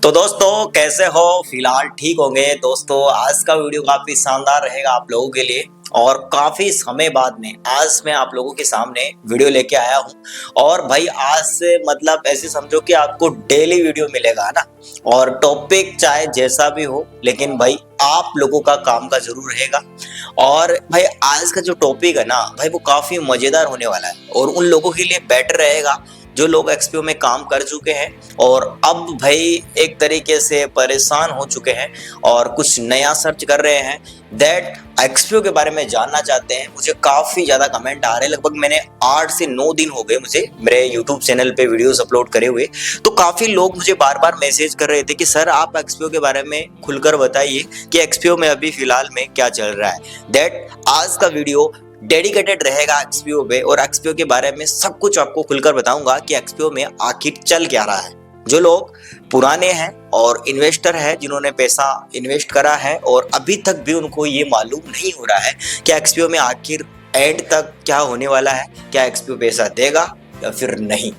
तो दोस्तों कैसे हो? फिलहाल ठीक होंगे दोस्तों। आज का वीडियो काफी शानदार रहेगा आप लोगों के लिए और काफी समय बाद में आज मैं आप लोगों के सामने वीडियो लेके आया हूं। और भाई आज से मतलब ऐसे समझो कि आपको डेली वीडियो मिलेगा ना। और टॉपिक चाहे जैसा भी हो लेकिन भाई आप लोगों का काम का जरूर रहेगा। और भाई आज का जो टॉपिक है ना भाई वो काफी मजेदार होने वाला है और उन लोगों के लिए बेटर रहेगा जो लोग एक्सपीओ में काम कर चुके हैं और अब भाई एक तरीके से परेशान हो चुके हैं और कुछ नया सर्च कर रहे हैं दैट एक्सपीओ के बारे में जानना चाहते हैं। मुझे काफी ज्यादा कमेंट आ रहे हैं, लगभग मैंने 8 से 9 दिन हो गए मुझे मेरे यूट्यूब चैनल पे वीडियोस अपलोड करे हुए। तो काफी लोग मुझे बार बार मैसेज कर रहे थे कि सर आप एक्सपीओ के बारे में खुलकर बताइए कि एक्सपीओ में अभी फिलहाल में क्या चल रहा है। दैट आज का वीडियो डेडिकेटेड रहेगा एक्सपीओ पे और एक्सपीओ के बारे में सब कुछ आपको खुलकर बताऊंगा कि एक्सपीओ में आखिर चल क्या रहा है। जो लोग पुराने हैं और इन्वेस्टर है जिन्होंने पैसा इन्वेस्ट करा है और अभी तक भी उनको ये मालूम नहीं हो रहा है कि एक्सपीओ में आखिर एंड तक क्या होने वाला है, क्या एक्सपीओ पैसा देगा या फिर नहीं।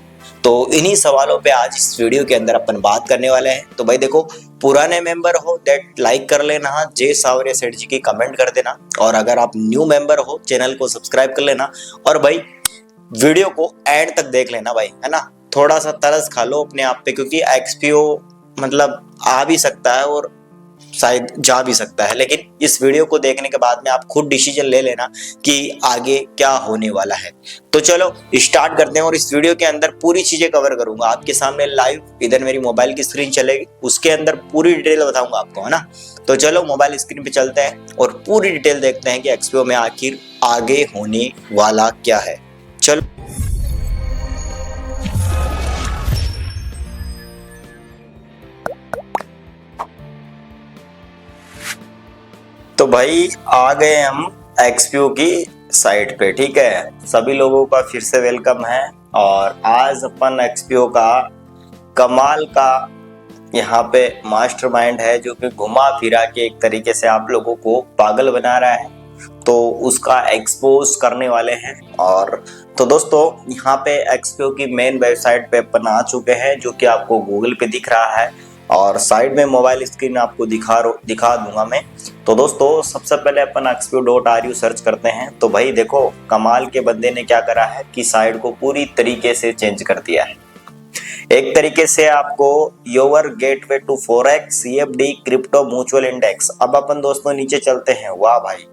तो इन्हीं सवालों पे आज इस वीडियो के अंदर अपन बात करने वाले हैं। तो भाई देखो, पुराने मेंबर हो दैट लाइक कर लेना, जय सावरे सेठ जी की कमेंट कर देना और अगर आप न्यू मेंबर हो चैनल को सब्सक्राइब कर लेना और भाई वीडियो को एंड तक देख लेना भाई, है ना। थोड़ा सा तरस खा लो अपने आप पे क्योंकि एक्सपीओ मतलब आ भी सकता है और शायद जा भी सकता है, लेकिन इस वीडियो को देखने के बाद में आप खुद डिसीजन ले लेना कि आगे क्या होने वाला है। तो चलो स्टार्ट करते हैं और इस वीडियो के अंदर पूरी चीजें कवर करूंगा आपके सामने लाइव। इधर मेरी मोबाइल की स्क्रीन चलेगी, उसके अंदर पूरी डिटेल बताऊंगा आपको, है ना। तो चलो मोबाइल स्क्रीन पे चलते हैं और पूरी डिटेल देखते हैं कि एक्सपीओ में आखिर आगे होने वाला क्या है। चलो तो भाई आ गए हम एक्सपीओ की साइट पे, ठीक है। सभी लोगों का फिर से वेलकम है और आज अपन एक्सपीओ का कमाल का यहाँ पे मास्टरमाइंड है जो कि घुमा फिरा के एक तरीके से आप लोगों को पागल बना रहा है, तो उसका एक्सपोज करने वाले हैं। और तो दोस्तों यहाँ पे एक्सपीओ की मेन वेबसाइट पे अपन आ चुके हैं जो कि आपको गूगल पे दिख रहा है और साइड में मोबाइल स्क्रीन आपको दिखा दूंगा मैं। तो दोस्तों सबसे पहले अपन expio.ru सर्च करते हैं। तो भाई देखो कमाल के बंदे ने क्या करा है कि साइट को पूरी तरीके से चेंज कर दिया है। एक तरीके से आपको your gateway to forex CFD crypto mutual index. अब अपन दोस्तों नीचे चलते हैं। वाह भाई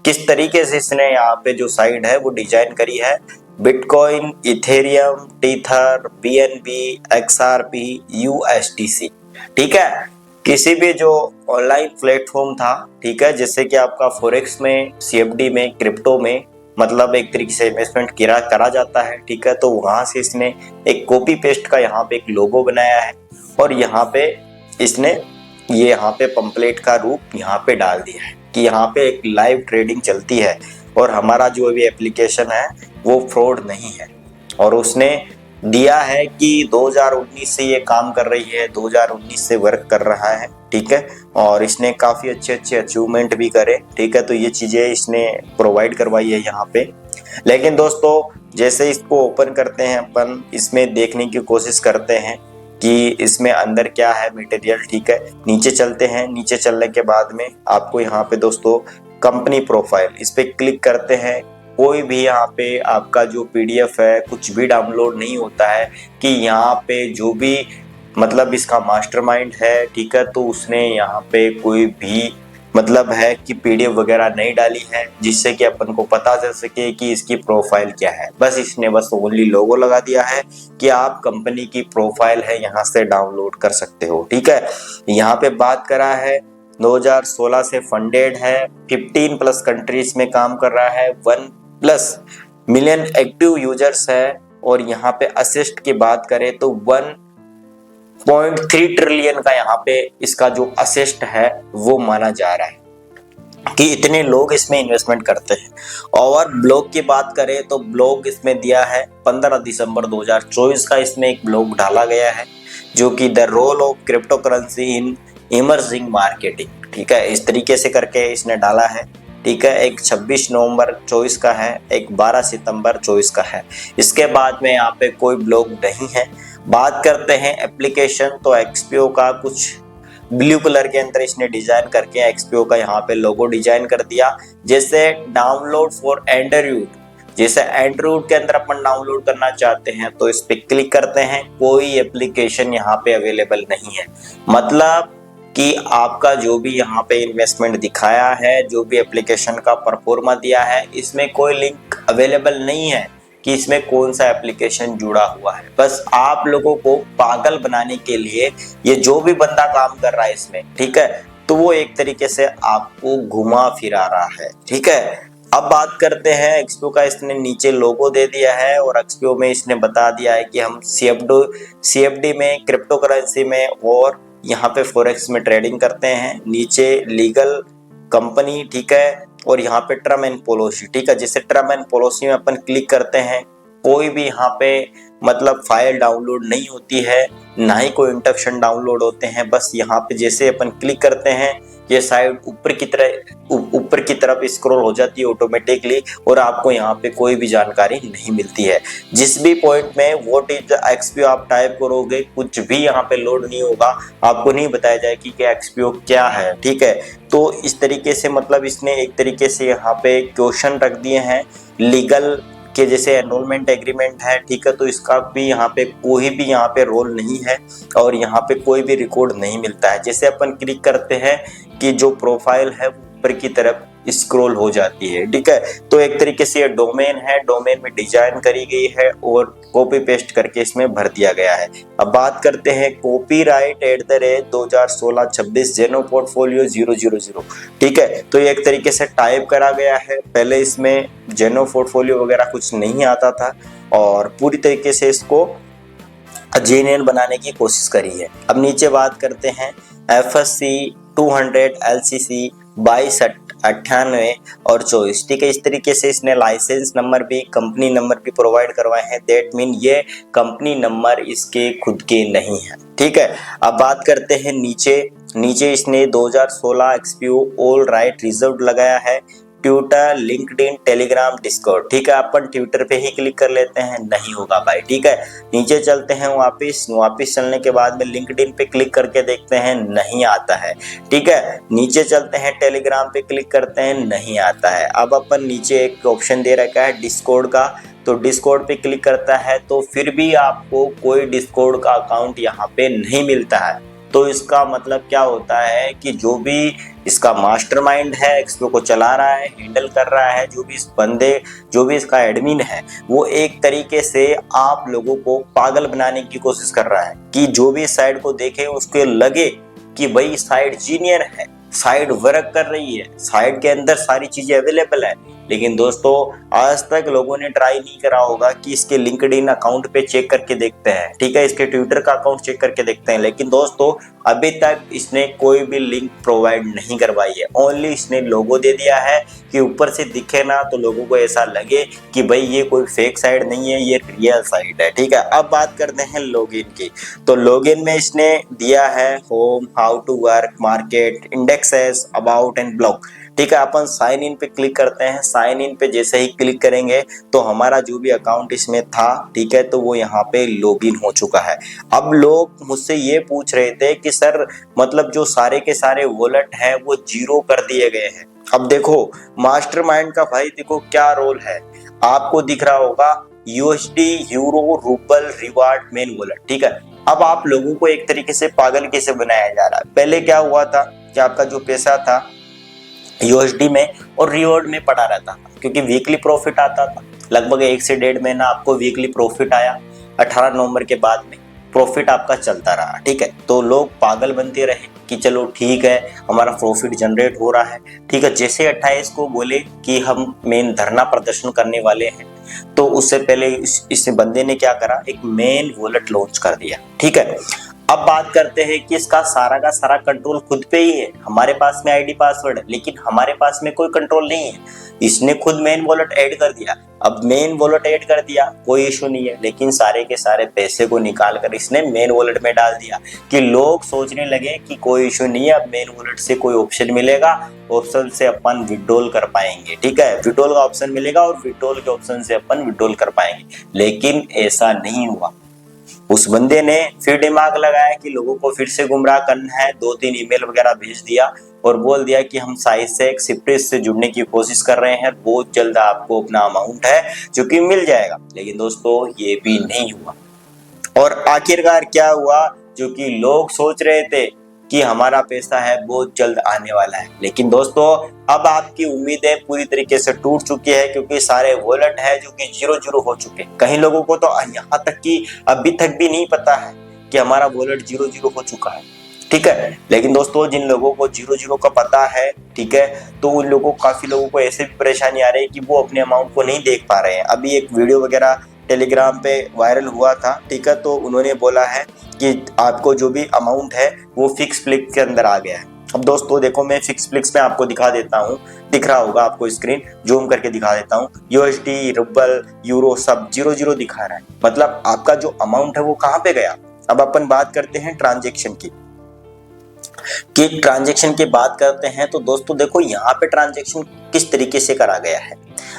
किस तरीके से इसने यहाँ पे जो साइट है वो डिजाइन करी है। Bitcoin, Ethereum, Tether, BNB, XRP, USDC, ठीक है। किसी भी जो ऑनलाइन प्लेटफॉर्म था, ठीक है, जैसे कि आपका फॉरेक्स में, CFD में, क्रिप्टो में मतलब एक तरीके से इन्वेस्टमेंट करा जाता है, ठीक है। तो वहां से इसने एक कॉपी पेस्ट का यहाँ पे एक लोगो बनाया है और यहाँ पे इसने ये यहाँ पे पंपलेट का रूप यहाँ पे डाल दिया है कि यहाँ पे एक लाइव ट्रेडिंग चलती है और हमारा जो भी एप्लीकेशन है वो फ्रॉड नहीं है। और उसने दिया है कि 2019 से ये काम कर रही है, 2019 से वर्क कर रहा है, ठीक है। और इसने काफी अच्छे अचीवमेंट भी करे, ठीक है। तो ये चीजें इसने प्रोवाइड करवाई है यहाँ पे। लेकिन दोस्तों जैसे इसको ओपन करते हैं अपन, इसमें देखने की कोशिश करते हैं कि इसमें अंदर क्या है मटेरियल, ठीक है। नीचे चलते हैं, नीचे चलने के बाद में आपको यहाँ पे दोस्तों कंपनी प्रोफाइल, इस पे क्लिक करते हैं। कोई भी यहाँ पे आपका जो PDF है कुछ भी डाउनलोड नहीं होता है कि यहाँ पे जो भी मतलब इसका मास्टरमाइंड है, ठीक है, तो उसने यहाँ पे कोई भी मतलब है कि PDF वगैरह नहीं डाली है जिससे कि अपन को पता चल सके कि इसकी प्रोफाइल क्या है। बस इसने बस ओनली लोगो लगा दिया है कि आप कंपनी की प्रोफाइल है यहाँ से डाउनलोड कर सकते हो, ठीक है। यहाँ पे बात करा है 2016 से फंडेड है, 15+ कंट्रीज में काम कर रहा है, 1+ मिलियन एक्टिव यूजर्स है और यहाँ पे असिस्ट की बात करें तो 1.3 ट्रिलियन का यहाँ पे इसका जो असिस्ट है वो माना जा रहा है कि इतने लोग इसमें इन्वेस्टमेंट करते हैं। और ब्लॉग की बात करें तो ब्लॉग इसमें दिया है 15 दिसंबर 2024 का इसमें एक ब्लॉग डाला गया है जो कि the role of crypto currency in emerging marketing, ठीक है, इस तरीके से करके इसने डाला है, ठीक है। एक 26 नवंबर 24 का है, एक 12 सितंबर 24 का है। इसके बाद में यहाँ पे कोई ब्लॉग नहीं है बात करते हैं एप्लीकेशन, तो एक्सपीओ का कुछ ब्लू कलर के अंदर इसने डिजाइन करके एक्सपीओ का यहाँ पे लोगो डिजाइन कर दिया। जैसे डाउनलोड फॉर एंड्रॉइड, जैसे एंड्रॉइड के अंदर अपन डाउनलोड करना चाहते हैं तो इस पे क्लिक करते हैं, कोई एप्लीकेशन यहाँ पे अवेलेबल नहीं है। मतलब कि आपका जो भी यहाँ पे इन्वेस्टमेंट दिखाया है, जो भी एप्लीकेशन का परफॉर्मा दिया है, इसमें कोई लिंक अवेलेबल नहीं है कि इसमें कौन सा एप्लीकेशन जुड़ा हुआ है। बस आप लोगों को पागल बनाने के लिए ये जो भी बंदा काम कर रहा है इसमें, ठीक है, तो वो एक तरीके से आपको घुमा फिरा रहा है, ठीक है। अब बात करते हैं एक्सपीओ का, इसने नीचे लोगो दे दिया है और एक्सपीओ में इसने बता दिया है कि हम सीएफडी में, क्रिप्टो करेंसी में और यहाँ पे फॉरेक्स में ट्रेडिंग करते हैं। नीचे लीगल कंपनी, ठीक है, और यहाँ पे टर्म एंड पॉलिसी, ठीक है। जैसे टर्म एंड पॉलिसी में अपन क्लिक करते हैं, कोई भी यहाँ पे मतलब फाइल डाउनलोड नहीं होती है, ना ही कोई इंस्ट्रक्शन डाउनलोड होते हैं। बस यहाँ पे जैसे अपन क्लिक करते हैं, ये साइड ऊपर की तरफ स्क्रॉल हो जाती है ऑटोमेटिकली और आपको यहाँ पे कोई भी जानकारी नहीं मिलती है। जिस भी पॉइंट में व्हाट इज एक्सपीओ आप टाइप करोगे, कुछ भी यहाँ पे लोड नहीं होगा, आपको नहीं बताया जाएगा कि एक्सपीओ क्या है, ठीक है। तो इस तरीके से मतलब इसने एक तरीके से यहाँ पे क्वेश्चन रख दिए हैं लीगल के, जैसे एनरोलमेंट एग्रीमेंट है, ठीक है, तो इसका भी यहाँ पे कोई भी यहाँ पे रोल नहीं है और यहाँ पे कोई भी रिकॉर्ड नहीं मिलता है। जैसे अपन क्लिक करते हैं कि जो प्रोफाइल है ऊपर की तरफ स्क्रॉल हो जाती है, ठीक है। तो एक तरीके से ये डोमेन है, डोमेन में डिजाइन करी गई है और कॉपी पेस्ट करके इसमें भर दिया गया है। अब बात करते हैं कॉपीराइट @2016-26 जेनो पोर्टफोलियो 000, ठीक है। तो ये एक तरीके से टाइप करा गया है, पहले इसमें जेनो पोर्टफोलियो वगैरह कुछ नहीं आता था और पूरी तरीके से इसको जेन्युइन बनाने की कोशिश करी है। अब नीचे बात करते हैं FSC 200 LCC 2298 और 24, ठीक है। इस तरीके से इसने लाइसेंस नंबर भी, कंपनी नंबर भी प्रोवाइड करवाए हैं। दैट मीन ये कंपनी नंबर इसके खुद के नहीं है, ठीक है। अब बात करते हैं नीचे इसने 2016 एक्सपीओ ऑल राइट रिजर्व लगाया है। ट्विटर, लिंक्डइन, टेलीग्राम, डिस्कॉर्ड, ठीक है। अपन ट्विटर पे ही क्लिक कर लेते हैं, नहीं होगा भाई, ठीक है। नीचे चलते हैं, वापिस चलने के बाद में लिंक्डइन पे क्लिक करके देखते हैं, नहीं आता है, ठीक है। नीचे चलते हैं, टेलीग्राम पे क्लिक करते हैं, नहीं आता है। अब अपन नीचे एक ऑप्शन दे रखा है डिस्कॉर्ड का, तो डिस्कॉर्ड पे क्लिक करता है तो फिर भी आपको कोई डिस्कॉर्ड का अकाउंट यहाँ पे नहीं मिलता है। तो इसका मतलब क्या होता है कि जो भी इसका मास्टरमाइंड है, एक्सपीओ को चला रहा है, हैंडल कर रहा है, जो भी इसका एडमिन है, वो एक तरीके से आप लोगों को पागल बनाने की कोशिश कर रहा है कि जो भी साइट को देखे उसको लगे कि भाई साइट जीनियर है, साइट वर्क कर रही है, साइट के अंदर सारी चीजें अवेलेबल है। लेकिन दोस्तों आज तक लोगों ने ट्राई नहीं करा होगा कि इसके लिंक्डइन अकाउंट पे चेक करके देखते हैं, ठीक है, इसके ट्विटर का अकाउंट चेक करके देखते हैं। लेकिन दोस्तों अभी तक इसने कोई भी लिंक प्रोवाइड नहीं करवाई है, ओनली इसने लोगो दे दिया है कि ऊपर से दिखे ना तो लोगों को ऐसा लगे कि भाई ये कोई फेक साइट नहीं है, ये रियल साइट है, ठीक है। अब बात करते हैं लॉगिन की, तो लॉगिन में इसने दिया है home, how to work, market, indexes, about and blog, ठीक है। अपन साइन इन पे क्लिक करते हैं, साइन इन पे जैसे ही क्लिक करेंगे तो हमारा जो भी अकाउंट इसमें था, ठीक है, तो वो यहाँ पे लॉगिन हो चुका है। अब लोग मुझसे ये पूछ रहे थे कि सर मतलब जो सारे के सारे वॉलेट हैं वो जीरो कर दिए गए हैं। अब देखो मास्टरमाइंड का भाई देखो क्या रोल है, आपको दिख रहा होगा USD, euro, rouble, reward, main wallet, ठीक है। अब आप लोगों को एक तरीके से पागल कैसे बनाया जा रहा है। पहले क्या हुआ था कि आपका जो पैसा था USD में और रिवॉर्ड में पड़ा रहता था, क्योंकि वीकली प्रॉफिट आता था, लगभग 1 से 1.5 महीना आपको वीकली प्रॉफिट आया। 18 नवंबर के बाद में प्रॉफिट आपका चलता रहा, ठीक है। तो लोग पागल बनते रहे कि चलो ठीक है हमारा प्रॉफिट जनरेट हो रहा है, ठीक है। जैसे 28 को बोले कि हम मेन धरना प्रदर्शन करने वाले हैं, तो उससे पहले इस बंदे ने क्या करा, एक मेन वॉलेट लॉन्च कर दिया, ठीक है। अब बात करते हैं कि इसका सारा का सारा कंट्रोल खुद पे ही है। हमारे पास में आईडी पासवर्ड है, लेकिन हमारे पास में कोई कंट्रोल नहीं है। इसने खुद मेन वॉलेट ऐड कर दिया। अब मेन वॉलेट ऐड कर दिया, कोई इशू नहीं है, लेकिन सारे के सारे पैसे को निकाल कर इसने मेन वॉलेट में डाल दिया कि लोग सोचने लगे कि कोई इशू नहीं है, अब मेन वॉलेट से कोई ऑप्शन मिलेगा, ऑप्शन से अपन विड्रॉल कर पाएंगे, ठीक है। विड्रॉल का ऑप्शन मिलेगा और विड्रॉल के ऑप्शन से अपन विड्रॉल कर पाएंगे, लेकिन ऐसा नहीं हुआ। उस बंदे ने फिर दिमाग लगाया कि लोगों को फिर से गुमराह करना है, 2-3 ईमेल वगैरह भेज दिया और बोल दिया कि हम साइसेक्स सिप्रेस से जुड़ने की कोशिश कर रहे हैं, बहुत जल्द आपको अपना अमाउंट है जो कि मिल जाएगा। लेकिन दोस्तों ये भी नहीं हुआ और आखिरकार क्या हुआ, जो कि लोग सोच रहे थे कि हमारा पैसा है बहुत जल्द आने वाला है, लेकिन दोस्तों अब आपकी उम्मीदें पूरी तरीके से टूट चुकी है, क्योंकि सारे वॉलेट है जो कि 0-0 हो चुके हैं। कई लोगों को तो यहाँ तक कि अभी तक भी नहीं पता है कि हमारा वॉलेट 0-0 हो चुका है, ठीक है। लेकिन दोस्तों जिन लोगों को 0-0 का पता है, ठीक है, तो उन लोगों काफी लोगों को ऐसे भी परेशानी आ रही है कि वो अपने अमाउंट को नहीं देख पा रहे हैं। अभी एक वीडियो वगैरह टेलीग्राम पे वायरल हुआ था, ठीक है, तो उन्होंने बोला है कि आपको जो भी अमाउंट है वो फिक्स फ्लिक्स के अंदर आ गया है। अब दोस्तों देखो, मैं फिक्स फ्लिक्स में आपको दिखा देता हूँ, दिख रहा होगा आपको स्क्रीन, जूम करके दिखा देता हूँ। यूएसडी, रूबल, यूरो सब 0-0 दिखा रहा है, मतलब आपका जो अमाउंट है वो कहाँ पे गया। अब अपन बात करते हैं ट्रांजेक्शन की, ट्रांजैक्शन की बात करते हैं तो दोस्तों देखो यहाँ पे ट्रांजैक्शन किस तरीके से करा गया है।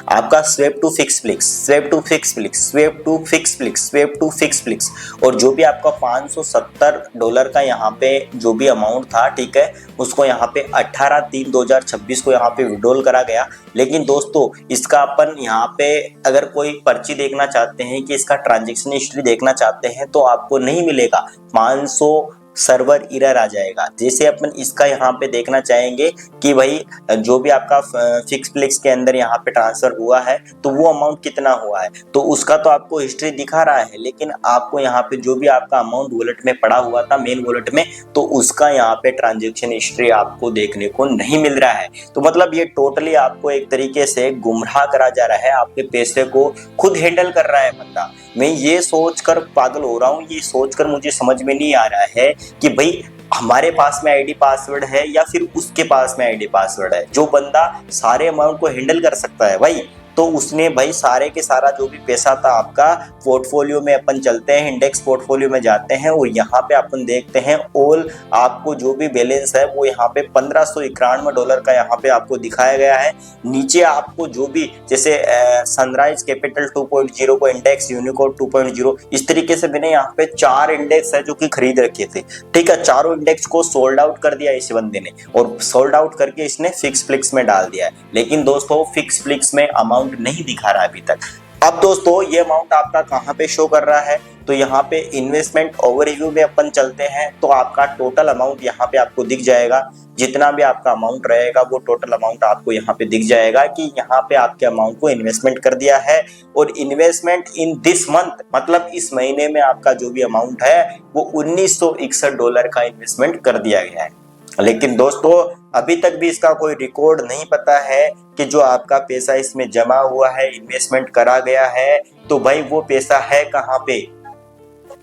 आपका swap to fix flix, swap to fix flix, swap to fix flix, swap to fix flix, और जो भी आपका $570 का यहाँ पे जो भी अमाउंट था, ठीक है, उसको यहाँ पे 18/3/2026 को यहाँ पे विड्रॉल करा गया। लेकिन दोस्तों इसका अपन यहाँ पे अगर कोई पर्ची देखना चाहते हैं कि इसका ट्रांजेक्शन हिस्ट्री देखना चाहते हैं तो आपको नहीं मिलेगा, 500 सर्वर एरर आ जाएगा। जैसे अपन इसका यहाँ पे देखना चाहेंगे कि भाई जो भी आपका फिक्स फ्लिक्स के अंदर यहाँ पे ट्रांसफर हुआ है तो वो अमाउंट कितना हुआ है, तो उसका तो आपको हिस्ट्री दिखा रहा है, लेकिन आपको यहाँ पे जो भी आपका अमाउंट वॉलेट में पड़ा हुआ था मेन वॉलेट में, तो उसका यहाँ पे ट्रांजेक्शन हिस्ट्री आपको देखने को नहीं मिल रहा है। तो मतलब ये टोटली आपको एक तरीके से गुमराह करा जा रहा है, आपके पैसे को खुद हैंडल कर रहा है बंदा। मैं ये सोचकर पागल हो रहा हूँ, ये सोचकर मुझे समझ में नहीं आ रहा है कि भाई हमारे पास में आईडी पासवर्ड है या फिर उसके पास में आईडी पासवर्ड है। जो बंदा सारे अमाउंट को हैंडल कर सकता है भाई, तो उसने भाई सारे के सारा जो भी पैसा था आपका पोर्टफोलियो में, अपन चलते हैं इंडेक्स पोर्टफोलियो में जाते हैं और यहाँ पे अपन देखते हैं ऑल आपको जो भी बैलेंस है वो यहाँ पे $1591 का यहाँ पे आपको दिखाया गया है। नीचे आपको जो भी जैसे सनराइज कैपिटल 2.0 को इंडेक्स, यूनिकोड 2.0, इस तरीके से मैंने यहाँ पे 4 इंडेक्स है जो कि खरीद रखे थे, ठीक है। चारों इंडेक्स को सोल्ड आउट कर दिया इस बंदे ने और सोल्ड आउट करके इसने फिक्स फ्लिक्स में डाल दिया है। लेकिन दोस्तों फिक्स फ्लिक्स में अमाउंट नहीं दिखा रहा अभी तक। अब दोस्तों ये अमाउंट आपका कहां पे शो कर रहा है, तो यहाँ पे इन्वेस्टमेंट ओवरव्यू में अपन चलते हैं तो आपका टोटल अमाउंट यहाँ पे आपको दिख जाएगा। जितना भी आपका अमाउंट रहेगा वो टोटल अमाउंट आपको यहाँ पे दिख जाएगा कि यहाँ पे आपके अमाउंट को इन्वेस्टमेंट कर दिया है। और इन्वेस्टमेंट इन दिस मंथ, मतलब इस महीने में आपका जो भी अमाउंट है वो $1961 का इन्वेस्टमेंट कर दिया गया है। लेकिन दोस्तों अभी तक भी इसका कोई रिकॉर्ड नहीं पता है कि जो आपका पैसा इसमें जमा हुआ है, इन्वेस्टमेंट करा गया है, तो भाई वो पैसा है कहाँ पे।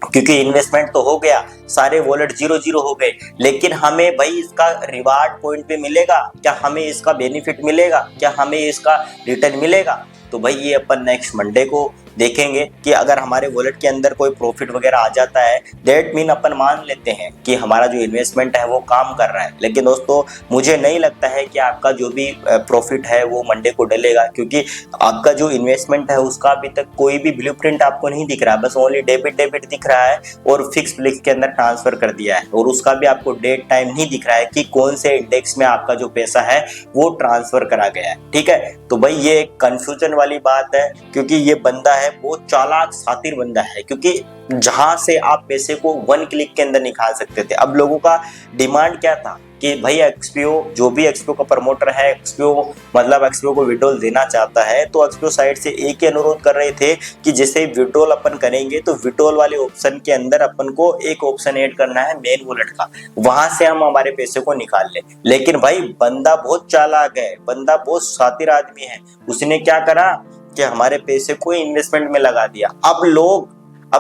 क्योंकि इन्वेस्टमेंट तो हो गया, सारे वॉलेट 0-0 हो गए, लेकिन हमें भाई इसका रिवार्ड पॉइंट पे मिलेगा क्या, हमें इसका बेनिफिट मिलेगा क्या, हमें इसका रिटर्न मिलेगा। तो भाई ये अपन नेक्स्ट मंडे को देखेंगे कि अगर हमारे वॉलेट के अंदर कोई प्रॉफिट वगैरह आ जाता है, दैट मीन अपन मान लेते हैं कि हमारा जो इन्वेस्टमेंट है वो काम कर रहा है। लेकिन दोस्तों मुझे नहीं लगता है कि आपका जो भी प्रॉफिट है वो मंडे को डलेगा, क्योंकि आपका जो इन्वेस्टमेंट है उसका अभी तक कोई भी ब्लूप्रिंट आपको नहीं दिख रहा है, बस ओनली डेबिट दिख रहा है और फिक्स फ्लिक्स के अंदर ट्रांसफर कर दिया है, और उसका भी आपको डेट टाइम नहीं दिख रहा है कि कौन से इंडेक्स में आपका जो पैसा है वो ट्रांसफर करा गया है, ठीक है। तो भाई ये एक कंफ्यूजन वाली बात है, क्योंकि ये बंदा है बहुत चालाक शातिर बंदा है, क्योंकि जहां से आप पैसे को 1 क्लिक के अंदर निकाल सकते थे। अब लोगों का डिमांड क्या था कि भाई एक्सपीओ, जो भी एक्सपीओ का प्रमोटर है, एक्सपीओ को विड्रॉल देना चाहता है, तो एक्सपीओ साइड से एक ही अनुरोध कर रहे थे कि जैसे विड्रॉल अपन करेंगे तो विड्रॉल वाले ऑप्शन के अंदर अपन को एक ऑप्शन ऐड करना है मेन वॉलेट का, वहां से हम हमारे पैसे को निकाल ले। लेकिन भाई बंदा बहुत चालाक है, बंदा बहुत शातिर आदमी है, उसने क्या करा कि हमारे पैसे को इन्वेस्टमेंट में लगा दिया। अब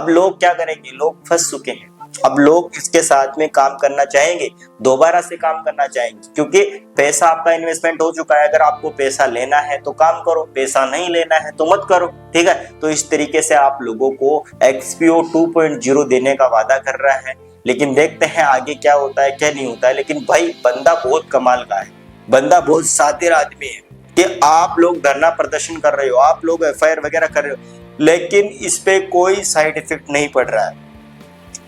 लोग क्या करेंगे, लोग फंस चुके हैं। अब लोग इसके साथ में काम करना चाहेंगे, दोबारा से काम करना चाहेंगे, क्योंकि पैसा आपका इन्वेस्टमेंट हो चुका है। अगर आपको पैसा लेना है तो काम करो, पैसा नहीं लेना है तो मत करो, ठीक है। तो इस तरीके से आप लोगों को एक्सपीओ 2.0 देने का वादा कर रहा है, लेकिन देखते हैं आगे क्या होता है क्या नहीं होता है। लेकिन भाई बंदा बहुत कमाल का है, बंदा बहुत शातिर आदमी है कि आप लोग धरना प्रदर्शन कर रहे हो, आप लोग एफआईआर वगैरह कर रहे हो, लेकिन इस पे कोई साइड इफेक्ट नहीं पड़ रहा है।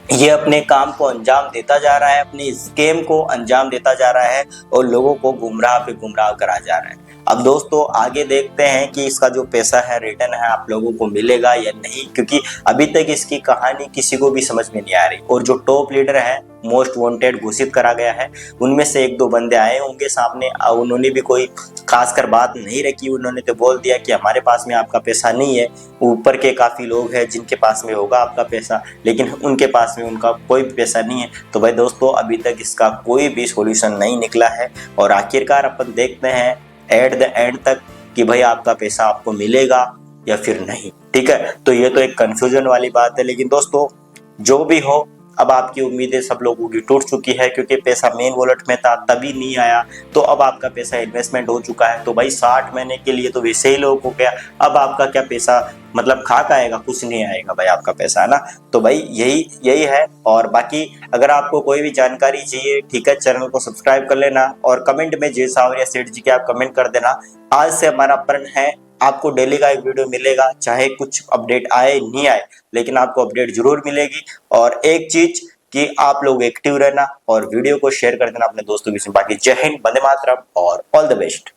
ये अपने काम को अंजाम देता जा रहा है, अपनी स्कैम को अंजाम देता जा रहा है और लोगों को गुमराह पे गुमराह करा जा रहा है। अब दोस्तों आगे देखते हैं कि इसका जो पैसा है रिटर्न है आप लोगों को मिलेगा या नहीं, क्योंकि अभी तक इसकी कहानी किसी को भी समझ में नहीं आ रही। और जो टॉप लीडर है, मोस्ट वांटेड घोषित करा गया है, उनमें से एक दो बंदे आए होंगे सामने, उन्होंने भी कोई खासकर बात नहीं रखी। उन्होंने तो बोल दिया कि हमारे पास में आपका पैसा नहीं है। ऊपर के काफी लोग हैं जिनके पास में होगा आपका पैसा, लेकिन उनके पास में उनका कोई पैसा नहीं है। तो भाई दोस्तों अभी तक इसका कोई भी सॉल्यूशन नहीं निकला है और आखिरकार अपन देखते हैं एट द एंड तक कि भाई आपका पैसा आपको मिलेगा या फिर नहीं। ठीक है, तो ये तो एक कंफ्यूजन वाली बात है। लेकिन दोस्तों जो भी हो, अब आपकी उम्मीदें सब लोगों की टूट चुकी है, क्योंकि पैसा मेन वॉलेट में था तभी नहीं आया, तो अब आपका पैसा इन्वेस्टमेंट हो चुका है। तो भाई 60 महीने के लिए तो वैसे ही लोगों को क्या, अब आपका क्या पैसा मतलब खाक आएगा, कुछ नहीं आएगा भाई आपका पैसा, है ना। तो भाई यही है। और बाकी अगर आपको कोई भी जानकारी चाहिए, ठीक है, चैनल को सब्सक्राइब कर लेना और कमेंट में जय सावरिया सेठ जी के आप कमेंट कर देना। आज से हमारा प्रण है, आपको डेली का एक वीडियो मिलेगा, चाहे कुछ अपडेट आए नहीं आए, लेकिन आपको अपडेट जरूर मिलेगी। और एक चीज कि आप लोग एक्टिव रहना और वीडियो को शेयर कर देना अपने दोस्तों के साथ। बाकी जय हिंद, वंदे मातरम और ऑल द बेस्ट।